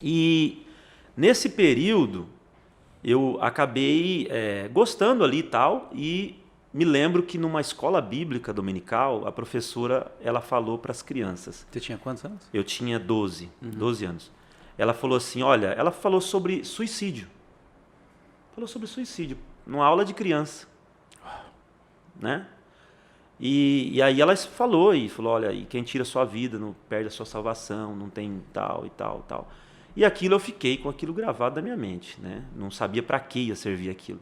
E nesse período eu acabei gostando ali e tal, e me lembro que numa escola bíblica dominical, a professora ela falou para as crianças. Você tinha quantos anos? Eu tinha 12 anos. Ela falou assim, olha, ela falou sobre suicídio. Falou sobre suicídio, numa aula de criança. Né? E aí ela falou, olha, e quem tira a sua vida não perde a sua salvação, não tem tal e tal, tal. E aquilo eu fiquei com aquilo gravado na minha mente, né? Não sabia para que ia servir aquilo.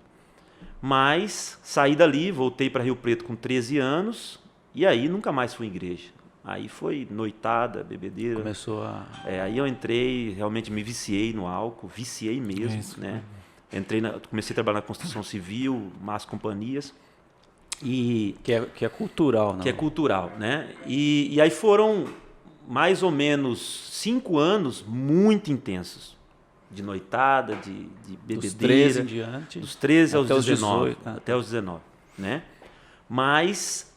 Mas saí dali, voltei para Rio Preto com 13 anos e aí nunca mais fui em igreja. Aí foi noitada, bebedeira. Começou a... aí eu entrei, realmente me viciei no álcool, viciei mesmo, Isso. né? Comecei a trabalhar na construção civil, más companhias. Que é cultural, né? Que é cultural, né? E aí foram mais ou menos 5 anos muito intensos. De noitada, de bebedeira. Dos 13 em diante. Dos 13 aos até os 19. 18, né? Até os 19, né? Mas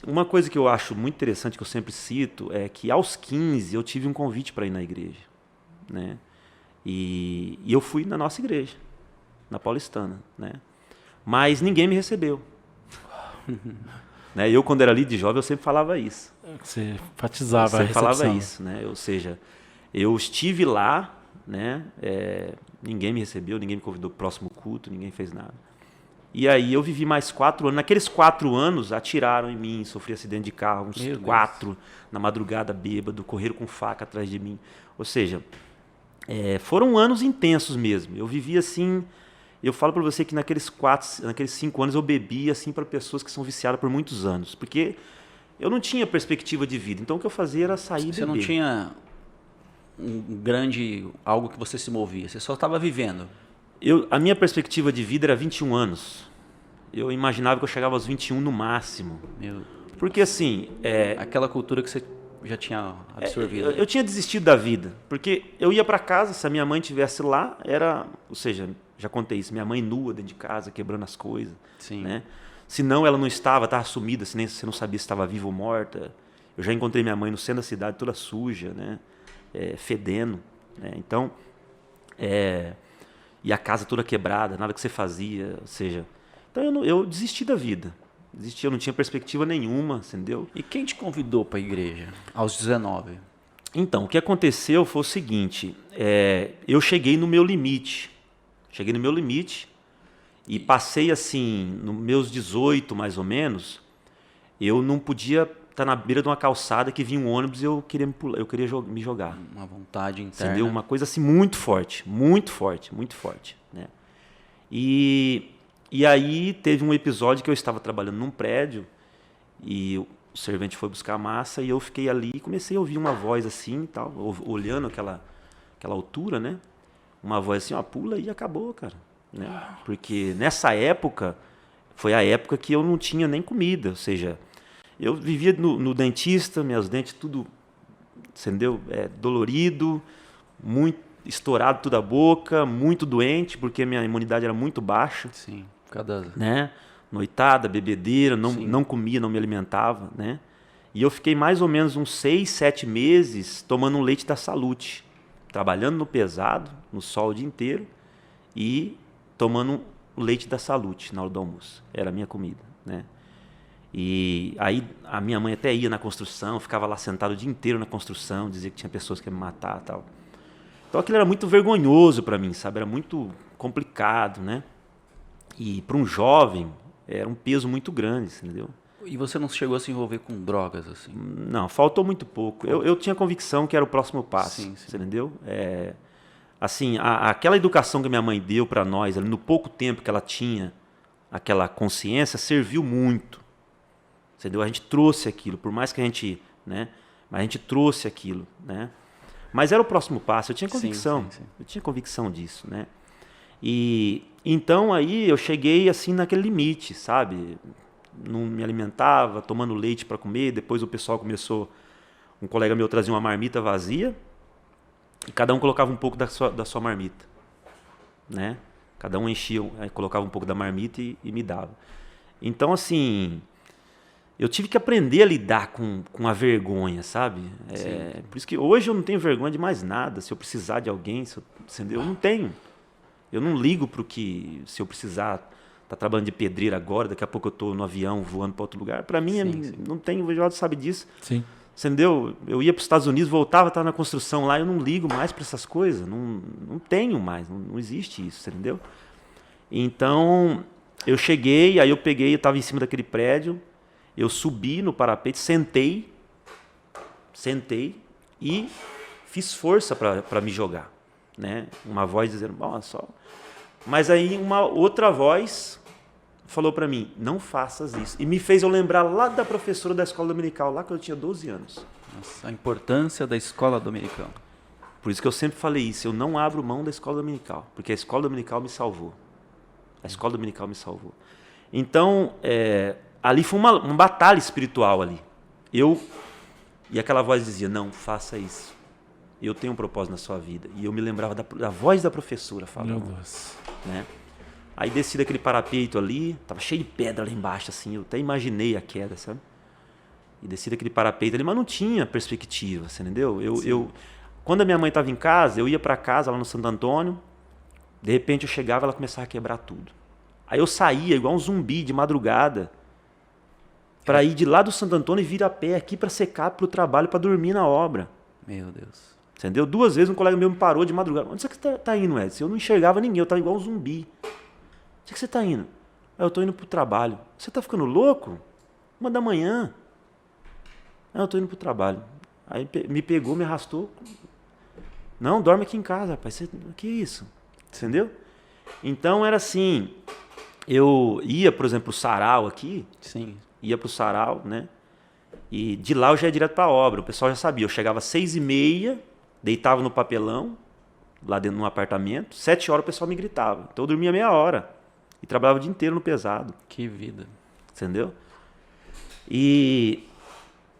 uma coisa que eu acho muito interessante, que eu sempre cito, é que aos 15 eu tive um convite para ir na igreja, né? E eu fui na nossa igreja, na Paulistana, né? Mas ninguém me recebeu. Né? Eu, quando era líder de jovem, eu sempre falava isso. Você enfatizava a Você falava recepção. isso, né? Ou seja, eu estive lá, né? Ninguém me recebeu, ninguém me convidou para o próximo culto, ninguém fez nada. E aí eu vivi mais 4 anos. Naqueles 4 anos, atiraram em mim, sofri acidente de carro, uns 4, na madrugada bêbado, correram com faca atrás de mim. Ou seja, foram anos intensos mesmo. Eu vivi assim... Eu falo para você que naqueles 5 anos eu bebi assim para pessoas que são viciadas por muitos anos, porque eu não tinha perspectiva de vida. Então o que eu fazia era sair e beber. Você não tinha algo que você se movia, você só estava vivendo. A minha perspectiva de vida era 21 anos. Eu imaginava que eu chegava aos 21 no máximo. Porque assim... aquela cultura que você já tinha absorvido. Eu tinha desistido da vida, porque eu ia para casa, se a minha mãe estivesse lá, ou seja... Já contei isso, minha mãe nua dentro de casa, quebrando as coisas. Sim. Né? Se não, ela não estava sumida, se você não sabia se estava viva ou morta. Eu já encontrei minha mãe no centro da cidade, toda suja, né? Fedendo. Né? Então, e a casa toda quebrada, nada que você fazia. Ou seja, então eu desisti da vida. Eu não tinha perspectiva nenhuma, entendeu? E quem te convidou para a igreja aos 19? Então, o que aconteceu foi o seguinte, eu cheguei no meu limite. E passei assim, nos meus 18 mais ou menos, eu não podia estar na beira de uma calçada que vinha um ônibus e eu queria me jogar. Uma vontade interna. Entendeu? Uma coisa assim muito forte. Né? E aí teve um episódio que eu estava trabalhando num prédio e o servente foi buscar a massa e eu fiquei ali e comecei a ouvir uma voz assim, tal, olhando aquela altura, né? Uma voz assim, ó, pula e acabou, cara. Né? Porque nessa época, foi a época que eu não tinha nem comida. Ou seja, eu vivia no dentista, meus dentes tudo, entendeu? Dolorido, muito estourado toda a boca, muito doente, porque minha imunidade era muito baixa. Sim, né? Noitada, bebedeira, não comia, não me alimentava, né? E eu fiquei mais ou menos uns 6, 7 meses tomando um leite da Salute. Trabalhando no pesado, no sol o dia inteiro, e tomando o leite da Salute na hora do almoço. Era a minha comida, né? E aí a minha mãe até ia na construção, ficava lá sentado o dia inteiro na construção, dizia que tinha pessoas que iam me matar e tal. Então aquilo era muito vergonhoso para mim, sabe? Era muito complicado, né? E para um jovem era um peso muito grande, entendeu? E você não chegou a se envolver com drogas, assim? Não, faltou muito pouco. Eu tinha convicção que era o próximo passo, sim. Você entendeu? Assim, aquela educação que minha mãe deu para nós, no pouco tempo que ela tinha, aquela consciência, serviu muito. Entendeu? A gente trouxe aquilo, por mais que a gente... né? Mas a gente trouxe aquilo, né? Mas era o próximo passo, eu tinha convicção. Sim. Eu tinha convicção disso, né? E então aí eu cheguei assim naquele limite, sabe? Não me alimentava, tomando leite para comer. Depois o pessoal começou, um colega meu trazia uma marmita vazia e cada um colocava um pouco da sua marmita, né? Cada um enchia, colocava um pouco da marmita e me dava. Então assim, eu tive que aprender a lidar com a vergonha, sabe? Por isso que hoje eu não tenho vergonha de mais nada. Se eu precisar de alguém, entendeu? Eu não tenho. Eu não ligo para o que, se eu precisar, tá trabalhando de pedreiro agora, daqui a pouco eu estou no avião voando para outro lugar. Para mim, não tem, o Egivaldo sabe disso. Sim. Entendeu? Eu ia para os Estados Unidos, voltava, estava na construção lá, eu não ligo mais para essas coisas. Não tenho mais, não existe isso, entendeu? Então, eu cheguei, aí eu estava em cima daquele prédio, eu subi no parapeito, sentei e fiz força para me jogar, né? Uma voz dizendo, só. Mas aí uma outra voz falou para mim, não faças isso. E me fez eu lembrar lá da professora da escola dominical, lá que eu tinha 12 anos. Nossa, a importância da escola dominical. Por isso que eu sempre falei isso, eu não abro mão da escola dominical, porque a escola dominical me salvou. A escola dominical me salvou. Então, ali foi uma batalha espiritual ali. E aquela voz dizia, não, faça isso. Eu tenho um propósito na sua vida. E eu me lembrava da voz da professora falando. Meu Deus. Né? Aí desci daquele parapeito ali, tava cheio de pedra lá embaixo, assim, eu até imaginei a queda, sabe? E desci daquele parapeito ali, mas não tinha perspectiva, você entendeu? Quando a minha mãe estava em casa, eu ia para casa lá no Santo Antônio, de repente eu chegava e ela começava a quebrar tudo. Aí eu saía igual um zumbi de madrugada para ir de lá do Santo Antônio e vir a pé aqui para secar para o trabalho, para dormir na obra. Meu Deus. Entendeu? 2 vezes um colega meu me parou de madrugada. Onde você tá indo, Edson? Eu não enxergava ninguém, eu estava igual um zumbi. Onde você está indo? Eu estou indo para o trabalho. Você está ficando louco? 1h da manhã. Eu estou indo para o trabalho. Aí me pegou, me arrastou. Não, dorme aqui em casa, rapaz. Que isso? Entendeu? Então era assim, eu ia, por exemplo, pro sarau aqui. Sim. Ia pro sarau, né? E de lá eu já ia direto pra obra. O pessoal já sabia. Eu chegava às 6h30, deitava no papelão, lá dentro de um apartamento. 7 horas o pessoal me gritava. Então eu dormia meia hora. E trabalhava o dia inteiro no pesado. Que vida. Entendeu? E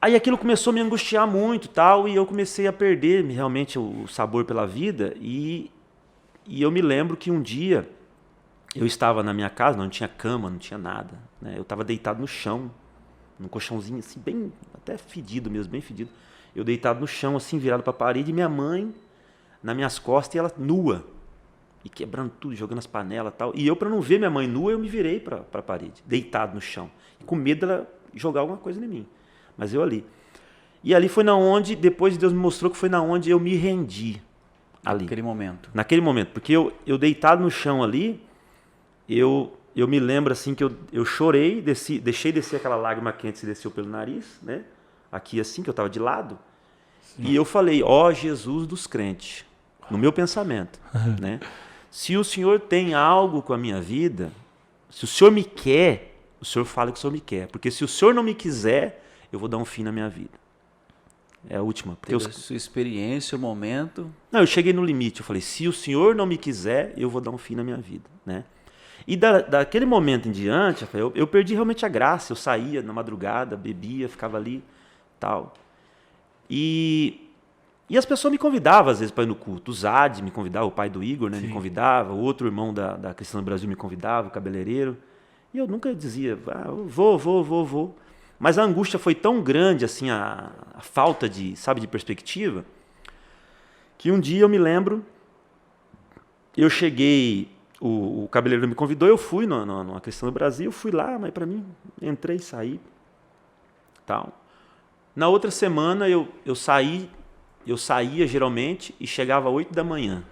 aí aquilo começou a me angustiar muito, tal, e eu comecei a perder realmente o sabor pela vida. E eu me lembro que um dia eu estava na minha casa, não tinha cama, não tinha nada, né? Eu estava deitado no chão, num colchãozinho assim, bem, até fedido mesmo, bem fedido. Eu deitado no chão, assim, virado para a parede, e minha mãe nas minhas costas, e ela nua, e quebrando tudo, jogando as panelas e tal. E eu, para não ver minha mãe nua, eu me virei para a parede, deitado no chão, com medo dela jogar alguma coisa em mim. Mas eu ali. E ali foi na onde, depois Deus me mostrou que foi na onde eu me rendi. Ali. Naquele momento. Porque eu deitado no chão ali, eu me lembro assim que eu chorei, deixei descer aquela lágrima quente que desceu pelo nariz, né? Aqui assim, que eu estava de lado. Sim. E eu falei, ó Jesus dos crentes, no meu pensamento, né? Se o Senhor tem algo com a minha vida, se o Senhor me quer, o Senhor fala que o Senhor me quer. Porque se o Senhor não me quiser, eu vou dar um fim na minha vida. É a última. Teve a sua experiência, o momento. Não, eu cheguei no limite. Eu falei, se o Senhor não me quiser, eu vou dar um fim na minha vida, né? E daquele momento em diante, eu perdi realmente a graça. Eu saía na madrugada, bebia, ficava ali, tal. E as pessoas me convidavam, às vezes, para ir no culto. O Zad me convidava, o pai do Igor, né, me convidava. O outro irmão da Cristã do Brasil me convidava, o cabeleireiro. E eu nunca dizia, vou. Mas a angústia foi tão grande, assim, a falta de perspectiva, que um dia eu me lembro, eu cheguei, o cabeleireiro me convidou, eu fui numa Cristã do Brasil, fui lá, mas para mim, entrei e saí, tal. Na outra semana eu saía geralmente e chegava às 8 da manhã.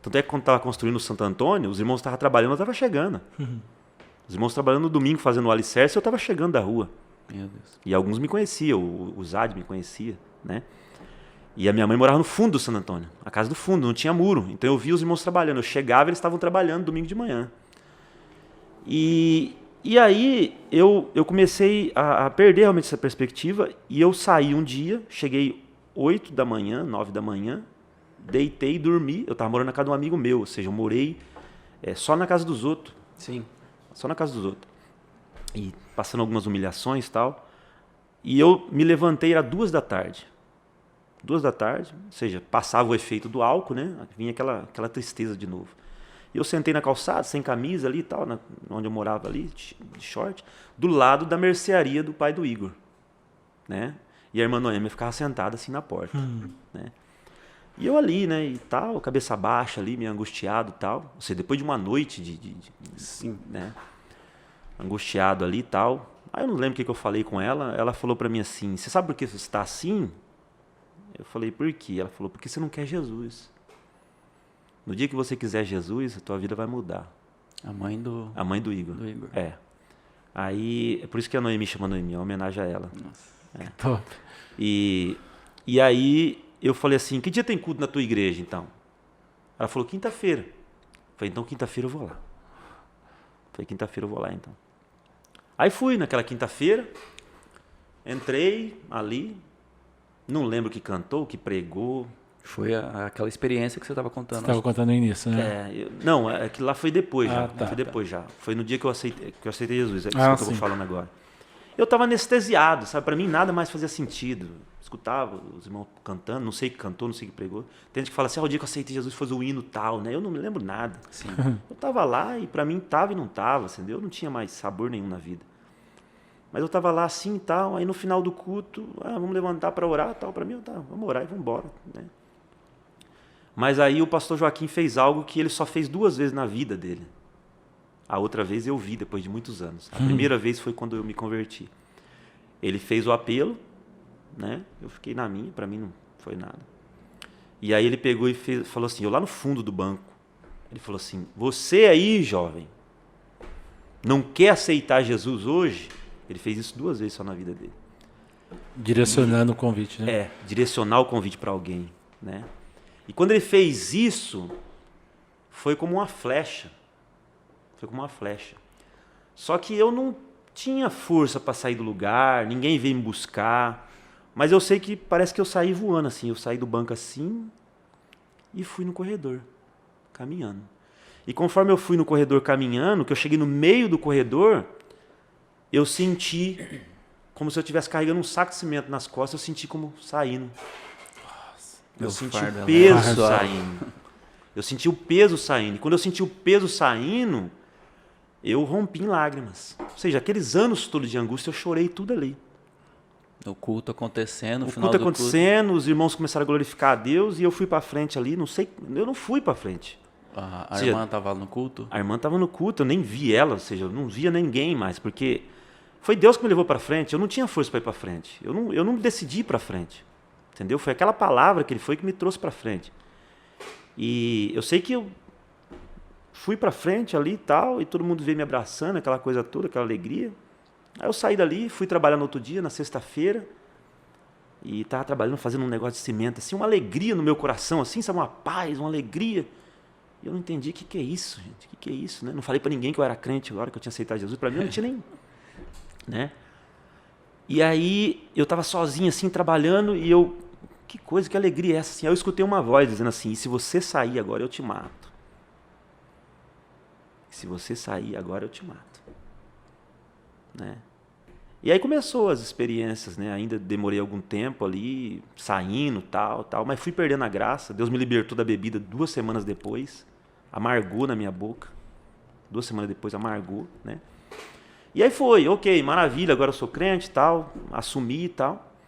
Tanto é que quando estava construindo o Santo Antônio, os irmãos estavam trabalhando, eu estava chegando. Os irmãos trabalhando no domingo, fazendo o alicerce, eu estava chegando da rua. Meu Deus. E alguns me conheciam, o Zad me conhecia, né? E a minha mãe morava no fundo do Santo Antônio, a casa do fundo, não tinha muro. Então eu via os irmãos trabalhando, eu chegava e eles estavam trabalhando domingo de manhã. E aí eu comecei a perder realmente essa perspectiva e eu saí um dia, cheguei 8 da manhã, 9 da manhã, deitei e dormi. Eu estava morando na casa de um amigo meu, ou seja, eu morei só na casa dos outros. Sim. Só na casa dos outros. E passando algumas humilhações e tal. E eu me levantei, era 2 da tarde. 2 da tarde, ou seja, passava o efeito do álcool, né? Vinha aquela tristeza de novo. E eu sentei na calçada, sem camisa ali e tal, onde eu morava ali, de short, do lado da mercearia do pai do Igor, né? E a irmã Noêmia ficava sentada assim na porta, né? E eu ali, né, e tal, cabeça baixa ali, meio angustiado e tal. Ou seja, depois de uma noite sim, né, angustiado ali e tal. Aí eu não lembro o que eu falei com ela. Ela falou pra mim assim, você sabe por que você está assim? Eu falei, por quê? Ela falou, porque você não quer Jesus. No dia que você quiser Jesus, a tua vida vai mudar. A mãe do Igor. Do Igor. É. Aí, é por isso que a Noemi chama Noemi, é uma homenagem a ela. Nossa. É. Top. E aí eu falei assim, que dia tem culto na tua igreja, então? Ela falou, quinta-feira. Eu falei, então quinta-feira eu vou lá. Falei, quinta-feira eu vou lá, então. Aí fui naquela quinta-feira, entrei ali, não lembro o que cantou, o que pregou. Foi aquela experiência que você estava contando. Você estava contando no início, né? Não, aquilo lá foi depois já. Tá. Foi depois já. Foi no dia que eu aceitei Jesus. É isso que eu tô falando agora. Eu estava anestesiado, sabe? Para mim nada mais fazia sentido. Escutava os irmãos cantando, não sei o que cantou, não sei o que pregou. Tem gente que fala assim, o dia que eu aceitei Jesus foi o hino tal, né? Eu não me lembro nada. Sim. Eu estava lá e para mim estava e não estava, entendeu? Eu não tinha mais sabor nenhum na vida. Mas eu estava lá assim e tal, aí no final do culto, vamos levantar para orar tal. Para mim, vamos orar e vamos embora, né? Mas aí o pastor Joaquim fez algo que ele só fez 2 vezes na vida dele. A outra vez eu vi depois de muitos anos. A primeira vez foi quando eu me converti. Ele fez o apelo, né? Eu fiquei na minha, para mim não foi nada. E aí ele pegou e falou assim, eu lá no fundo do banco, ele falou assim, você aí, jovem, não quer aceitar Jesus hoje? Ele fez isso 2 vezes só na vida dele. Direcionando o convite, né? Direcionar o convite para alguém, né? E quando ele fez isso, foi como uma flecha. Foi como uma flecha. Só que eu não tinha força para sair do lugar, ninguém veio me buscar. Mas eu sei que parece que eu saí voando assim. Eu saí do banco assim e fui no corredor, caminhando. E conforme eu fui no corredor caminhando, que eu cheguei no meio do corredor, eu senti como se eu estivesse carregando um saco de cimento nas costas, eu senti como saindo. Eu senti o peso saindo. Eu senti o peso saindo. E quando eu senti o peso saindo, eu rompi em lágrimas. Ou seja, aqueles anos todos de angústia, eu chorei tudo ali. O culto acontecendo, os irmãos começaram a glorificar a Deus e eu fui para frente ali, não sei, eu não fui para frente. A irmã estava no culto? A irmã estava no culto, eu nem vi ela, ou seja, eu não via ninguém mais, porque foi Deus que me levou para frente, eu não tinha força para ir para frente. Eu não decidi ir para frente. Entendeu? Foi aquela palavra que ele foi que me trouxe para frente. E eu sei que eu fui para frente ali e tal, e todo mundo veio me abraçando, aquela coisa toda, aquela alegria. Aí eu saí dali, fui trabalhar no outro dia, na sexta-feira, e estava trabalhando, fazendo um negócio de cimento, assim, uma alegria no meu coração, assim, sabe, uma paz, uma alegria. E eu não entendi o que é isso, gente, o que é isso, né? Não falei para ninguém que eu era crente agora, que eu tinha aceitado Jesus, para mim eu não tinha nem, né? E aí eu estava sozinho, assim, trabalhando, e eu, que coisa, que alegria é essa? Assim, aí eu escutei uma voz dizendo assim, e se você sair agora, eu te mato. Se você sair agora, eu te mato. Né? E aí começou as experiências, né? Ainda demorei algum tempo ali, saindo, tal, mas fui perdendo a graça. Deus me libertou da bebida 2 semanas depois, amargou na minha boca. 2 semanas depois, amargou, né? E aí foi, ok, maravilha, agora eu sou crente, tal, assumi e tal.